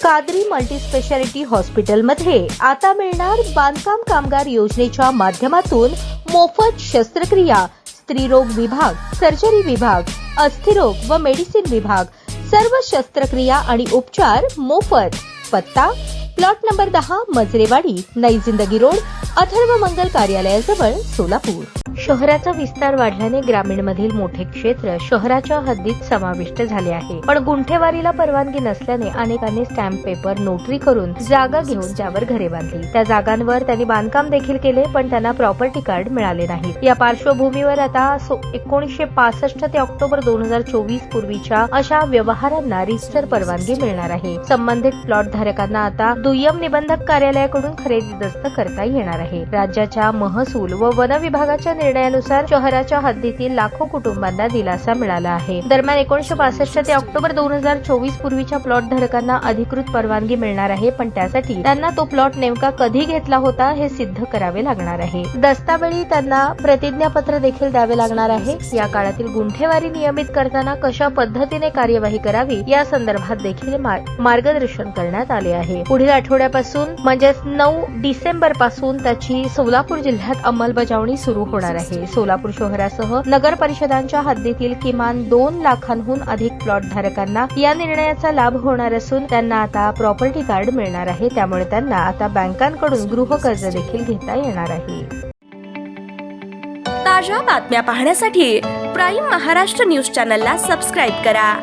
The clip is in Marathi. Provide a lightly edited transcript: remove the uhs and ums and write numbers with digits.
कादरी मल्टीस्पेशालिटी हॉस्पिटलमध्ये आता मिळणार बांधकाम कामगार योजनेच्या माध्यमातून मोफत शस्त्रक्रिया, स्त्रीरोग विभाग, सर्जरी विभाग, अस्थिरोग व मेडिसिन विभाग, सर्व शस्त्रक्रिया आणि उपचार मोफत। पत्ता प्लॉट नंबर 10 मजरेवाडी, नई जिंदगी रोड, अथर्व मंगल कार्यालयाजवळ, सोलापूर। शहराचा विस्तार वाढल्याने ग्रामीणमधील मोठे क्षेत्र शहराच्या हद्दीत समाविष्ट झाले आहे, पण गुंठेवारीला परवानगी नसल्याने अनेकांनी स्टॅम्प पेपर नोटरी करून जागा घेऊन त्यावर घरे बांधली। त्या जागांवर त्यांनी बांधकाम देखील केले, पण त्यांना प्रॉपर्टी कार्ड मिळाले नाही। या पार्श्वभूमीवर आता 1965 ते ऑक्टोबर 2024 पूर्वीच्या अशा व्यवहारांना रजिस्टर परवानगी मिळणार आहे। संबंधित प्लॉट धारकांना आता दुय्यम निबंधक कार्यालयाकडून खरेदी दस्त करता येणार आहे। राज्याच्या महसूल व वन विभागाच्या निर्णयानुसार शहराच्या हद्दीतील लाखो कुटुंबांना दिलासा मिळाला आहे। दरम्यान 1965 ते ऑक्टोबर 2024 पूर्वीच्या प्लॉट धारकांना अधिकृत परवानगी मिळणार आहे, पण त्यासाठी त्यांना तो प्लॉट नेमका कधी घेतला होता हे सिद्ध करावे लागणार आहे। दस्तावेळी त्यांना प्रतिज्ञापत्र देखील द्यावे लागणार आहे। या काळातील गुंठेवारी नियमित करताना कशा पद्धतीने कार्यवाही करावी या संदर्भात देखील मार्गदर्शन करण्यात आले आहे। पुढील आठवड्यापासून म्हणजेच 9 डिसेंबर पासून त्याची सोलापूर जिल्ह्यात अंमलबजावणी सुरू होणार आहे। सोलापूर शहरासह नगर परिषदांच्या हद्दीतील किमान 2 लाखांहून अधिक प्लॉट धारकांना या निर्णयाचा लाभ होणार असून त्यांना आता प्रॉपर्टी कार्ड मिळणार आहे। त्यामुळे त्यांना आता बँकांकडून गृह कर्ज देखील घेता येणार आहे। ताज्या बातम्या पाहण्यासाठी प्राईम महाराष्ट्र न्यूज चॅनलला सबस्क्राईब करा।